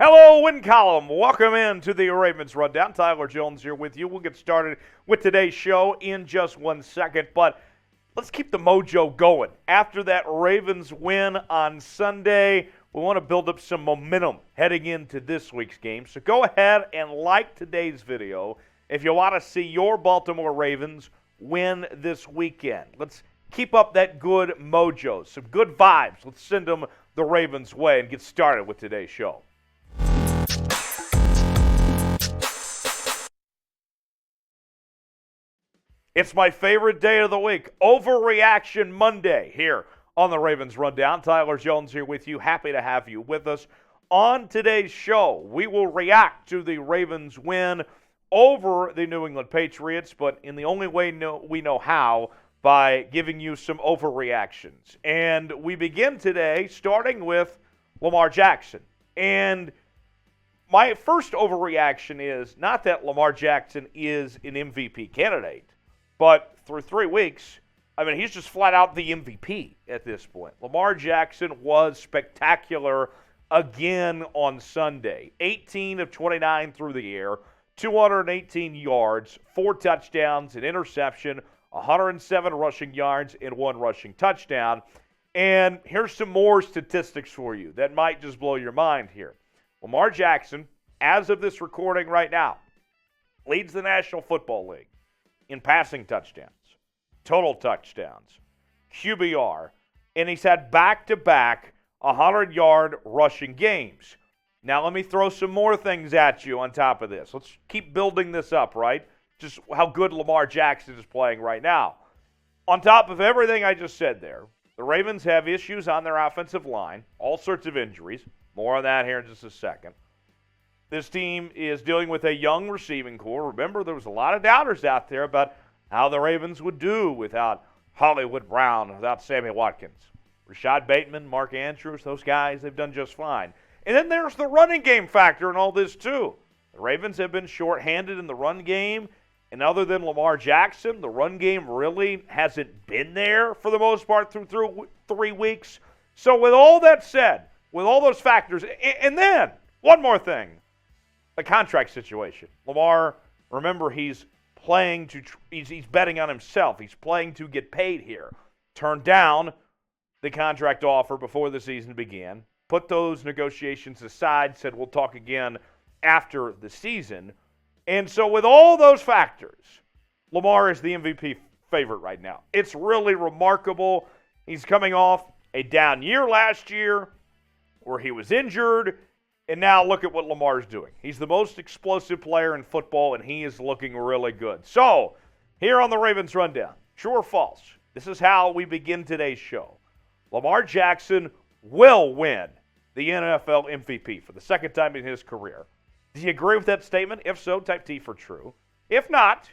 Hello, Win Column. Welcome in to the Ravens Rundown. Tyler Jones here with you. We'll get started with today's show in just 1 second, but let's keep the mojo going. After that Ravens win on Sunday, we want to build up some momentum heading into this week's game. So go ahead and like today's video if you want to see your Baltimore Ravens win this weekend. Let's keep up that good mojo, some good vibes. Let's send them the Ravens' way and get started with today's show. It's my favorite day of the week, Overreaction Monday, here on the Ravens Rundown. Tyler Jones here with you. Happy to have you with us. On today's show, we will react to the Ravens win over the New England Patriots, but in the only way we know how, by giving you some overreactions. And we begin today starting with Lamar Jackson. And my first overreaction is not that Lamar Jackson is an MVP candidate, but through 3 weeks, he's just flat out the MVP at this point. Lamar Jackson was spectacular again on Sunday. 18 of 29 through the air, 218 yards, 4 touchdowns, an interception, 107 rushing yards, and 1 rushing touchdown. And here's some more statistics for you that might just blow your mind here. Lamar Jackson, as of this recording right now, leads the National Football League in passing touchdowns, total touchdowns, QBR, and he's had back-to-back 100-yard rushing games. Now let me throw some more things at you on top of this. Let's keep building this up, right? Just how good Lamar Jackson is playing right now. On top of everything I just said there, the Ravens have issues on their offensive line, all sorts of injuries. More on that here in just a second. This team is dealing with a young receiving corps. Remember, there was a lot of doubters out there about how the Ravens would do without Hollywood Brown, without Sammy Watkins. Rashad Bateman, Mark Andrews, those guys, they've done just fine. And then there's the running game factor in all this, too. The Ravens have been shorthanded in the run game, and other than Lamar Jackson, the run game really hasn't been there for the most part through 3 weeks. So with all that said, with all those factors, and then one more thing. The contract situation. Lamar, remember, he's betting on himself. He's playing to get paid here. Turned down the contract offer before the season began. Put those negotiations aside, said we'll talk again after the season. And so with all those factors, Lamar is the MVP favorite right now. It's really remarkable. He's coming off a down year last year where he was injured. And now look at what Lamar's doing. He's the most explosive player in football, and he is looking really good. So, here on the Ravens Rundown, true or false, this is how we begin today's show. Lamar Jackson will win the NFL MVP for the second time in his career. Do you agree with that statement? If so, type T for true. If not,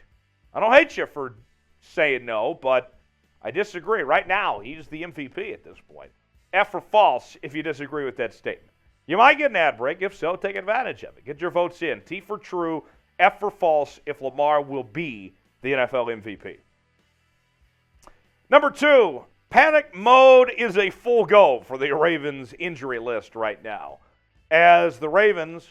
I don't hate you for saying no, but I disagree. Right now, he's the MVP at this point. F for false if you disagree with that statement. You might get an ad break. If so, take advantage of it. Get your votes in. T for true, F for false if Lamar will be the NFL MVP. Number 2, panic mode is a full go for the Ravens injury list right now. As the Ravens,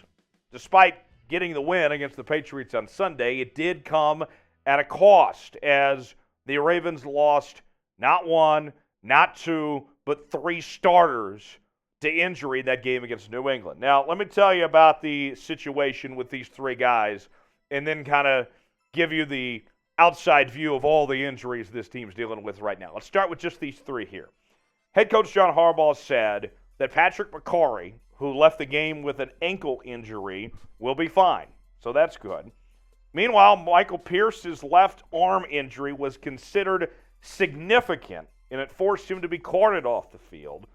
despite getting the win against the Patriots on Sunday, it did come at a cost as the Ravens lost not 1, not 2, but 3 starters to injury in that game against New England. Now, let me tell you about the situation with these 3 guys and then kind of give you the outside view of all the injuries this team's dealing with right now. Let's start with just these 3 here. Head coach John Harbaugh said that Patrick Mekari, who left the game with an ankle injury, will be fine. So that's good. Meanwhile, Michael Pierce's left arm injury was considered significant, and it forced him to be carted off the field.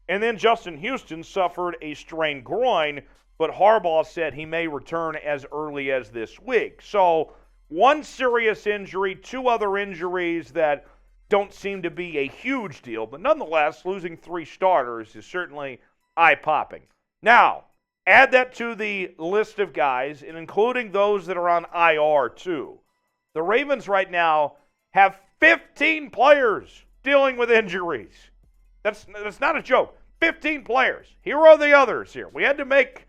And then Justin Houston suffered a strained groin, but Harbaugh said he may return as early as this week. So 1 serious injury, 2 other injuries that don't seem to be a huge deal, but nonetheless, losing 3 starters is certainly eye-popping. Now, add that to the list of guys, and including those that are on IR too. The Ravens right now have 15 players dealing with injuries. That's not a joke. 15 players. Here are the others here. We had to make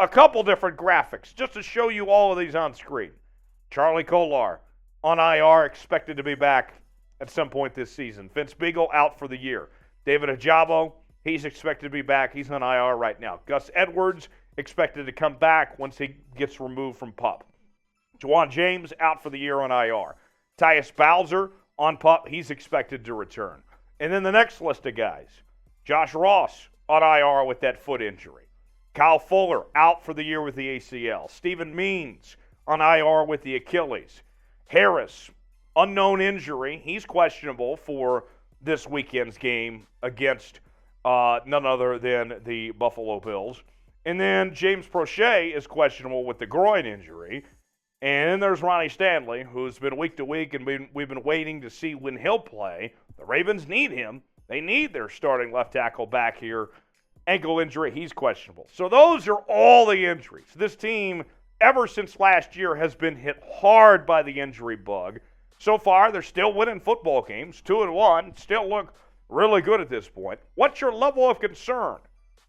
a couple different graphics just to show you all of these on screen. Charlie Kolar on IR, expected to be back at some point this season. Vince Beagle out for the year. David Ajabo, he's expected to be back. He's on IR right now. Gus Edwards, expected to come back once he gets removed from PUP. Juwan James out for the year on IR. Tyus Bowser on PUP, he's expected to return. And then the next list of guys, Josh Ross on IR with that foot injury. Kyle Fuller out for the year with the ACL. Stephen Means on IR with the Achilles. Harris, unknown injury. He's questionable for this weekend's game against none other than the Buffalo Bills. And then James Prochet is questionable with the groin injury. And then there's Ronnie Stanley, who's been week to week, and we've been waiting to see when he'll play. The Ravens need him. They need their starting left tackle back here. Ankle injury, he's questionable. So those are all the injuries. This team, ever since last year, has been hit hard by the injury bug. So far, they're still winning football games, 2-1, still look really good at this point. What's your level of concern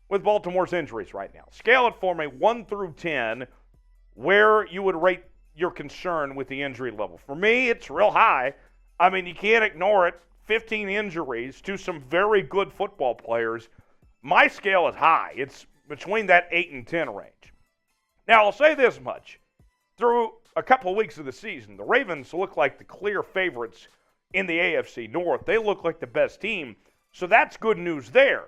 with Baltimore's injuries right now? Scale it for me, 1 through 10, where you would rate your concern with the injury level. For me, it's real high. I mean, you can't ignore it. 15 injuries to some very good football players. My scale is high. It's between that 8 and 10 range. Now, I'll say this much. Through a couple of weeks of the season, the Ravens look like the clear favorites in the AFC North. They look like the best team, so that's good news there.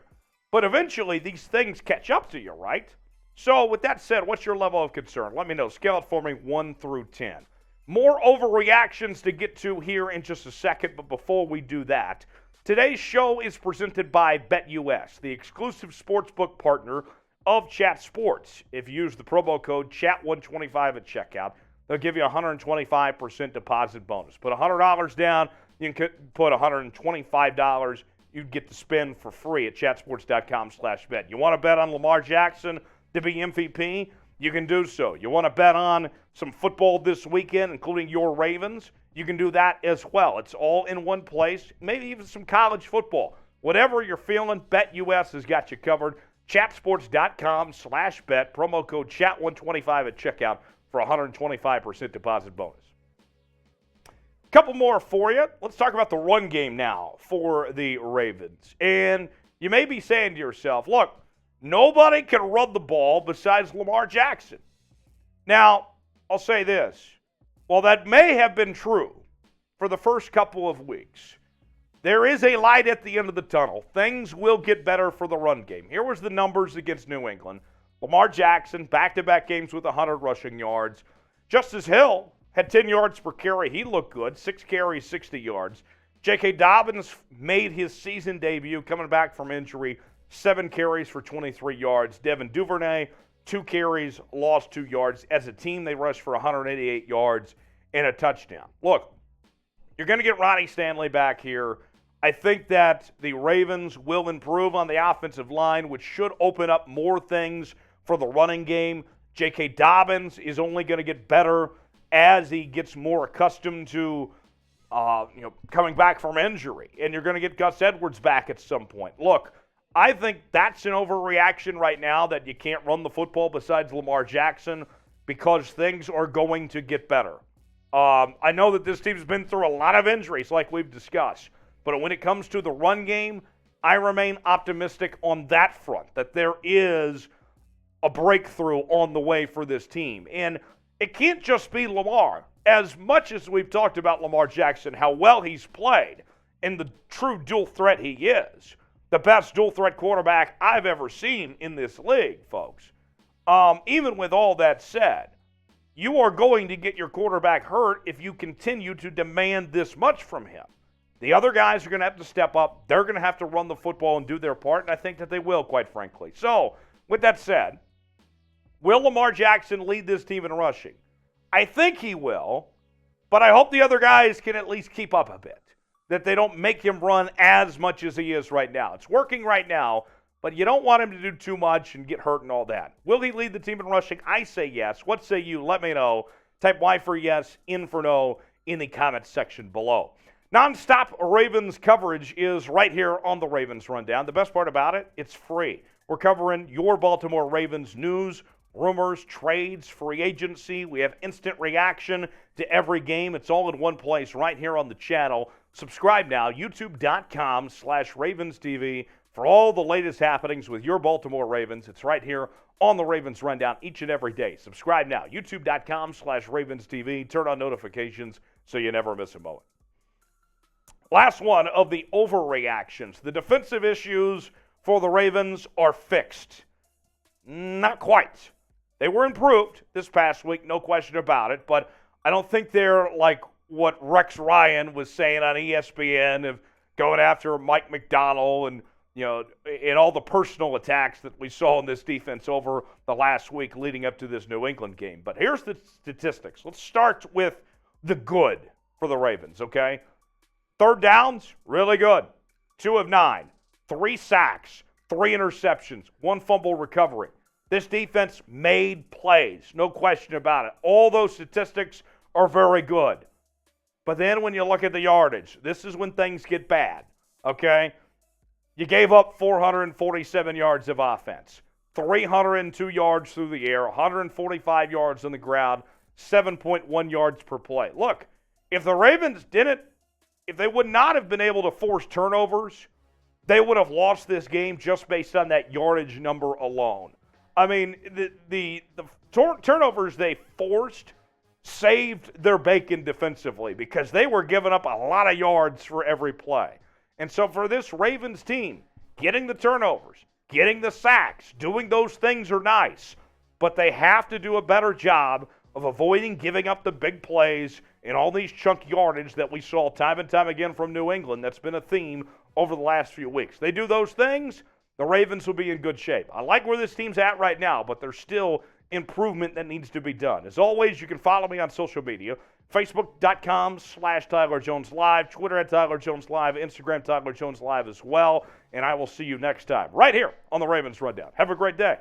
But eventually, these things catch up to you, right? So with that said, what's your level of concern? Let me know. Scale it for me, 1 through 10. More overreactions to get to here in just a second, but before we do that, today's show is presented by BetUS, the exclusive sportsbook partner of Chat Sports. If you use the promo code CHAT125 at checkout, they'll give you a 125% deposit bonus. Put $100 down, you can put $125 you'd get to spend for free at chatsports.com/bet. You want to bet on Lamar Jackson to be MVP? You can do so. You want to bet on some football this weekend, including your Ravens? You can do that as well. It's all in one place, maybe even some college football. Whatever you're feeling, BetUS has got you covered. Chatsports.com/bet, promo code CHAT125 at checkout for a 125% deposit bonus. Couple more for you. Let's talk about the run game now for the Ravens. And you may be saying to yourself, look, nobody can run the ball besides Lamar Jackson. Now, I'll say this. While that may have been true for the first couple of weeks, there is a light at the end of the tunnel. Things will get better for the run game. Here was the numbers against New England. Lamar Jackson, back-to-back games with 100 rushing yards. Justice Hill had 10 yards per carry. He looked good. 6 carries, 60 yards. J.K. Dobbins made his season debut coming back from injury. 7 carries for 23 yards. Devin Duvernay, 2 carries, lost 2 yards. As a team, they rushed for 188 yards and a touchdown. Look, you're going to get Ronnie Stanley back here. I think that the Ravens will improve on the offensive line, which should open up more things for the running game. J.K. Dobbins is only going to get better as he gets more accustomed to coming back from injury. And you're going to get Gus Edwards back at some point. Look, I think that's an overreaction right now that you can't run the football besides Lamar Jackson because things are going to get better. I know that this team's been through a lot of injuries like we've discussed, but when it comes to the run game, I remain optimistic on that front, that there is a breakthrough on the way for this team. And it can't just be Lamar. As much as we've talked about Lamar Jackson, how well he's played, and the true dual threat he is, the best dual threat quarterback I've ever seen in this league, folks. Even with all that said, you are going to get your quarterback hurt if you continue to demand this much from him. The other guys are going to have to step up. They're going to have to run the football and do their part, and I think that they will, quite frankly. So, with that said, will Lamar Jackson lead this team in rushing? I think he will, but I hope the other guys can at least keep up a bit, that they don't make him run as much as he is right now. It's working right now, but you don't want him to do too much and get hurt and all that. Will he lead the team in rushing? I say yes. What say you? Let me know. Type Y for yes, N for no in the comments section below. Nonstop Ravens coverage is right here on the Ravens Rundown. The best part about it, it's free. We're covering your Baltimore Ravens news rumors, trades, free agency. We have instant reaction to every game. It's all in one place right here on the channel. Subscribe now, youtube.com/RavensTV for all the latest happenings with your Baltimore Ravens. It's right here on the Ravens Rundown each and every day. Subscribe now, youtube.com/RavensTV. Turn on notifications so you never miss a moment. Last one of the overreactions. The defensive issues for the Ravens are fixed. Not quite. They were improved this past week, no question about it, but I don't think they're like what Rex Ryan was saying on ESPN of going after Mike McDonald and, and all the personal attacks that we saw in this defense over the last week leading up to this New England game. But here's the statistics. Let's start with the good for the Ravens, okay? Third downs, really good. 2 of 9. 3 sacks, 3 interceptions, 1 fumble recovery. This defense made plays, no question about it. All those statistics are very good. But then when you look at the yardage, this is when things get bad, okay? You gave up 447 yards of offense, 302 yards through the air, 145 yards on the ground, 7.1 yards per play. Look, if the Ravens if they would not have been able to force turnovers, they would have lost this game just based on that yardage number alone. I mean, the turnovers they forced saved their bacon defensively because they were giving up a lot of yards for every play. And so for this Ravens team, getting the turnovers, getting the sacks, doing those things are nice, but they have to do a better job of avoiding giving up the big plays and all these chunk yardage that we saw time and time again from New England. That's been a theme over the last few weeks. They do those things, the Ravens will be in good shape. I like where this team's at right now, but there's still improvement that needs to be done. As always, you can follow me on social media, Facebook.com/Tyler Jones Live, Twitter @Tyler Jones Live, Instagram Tyler Jones Live as well, and I will see you next time right here on the Ravens Rundown. Have a great day.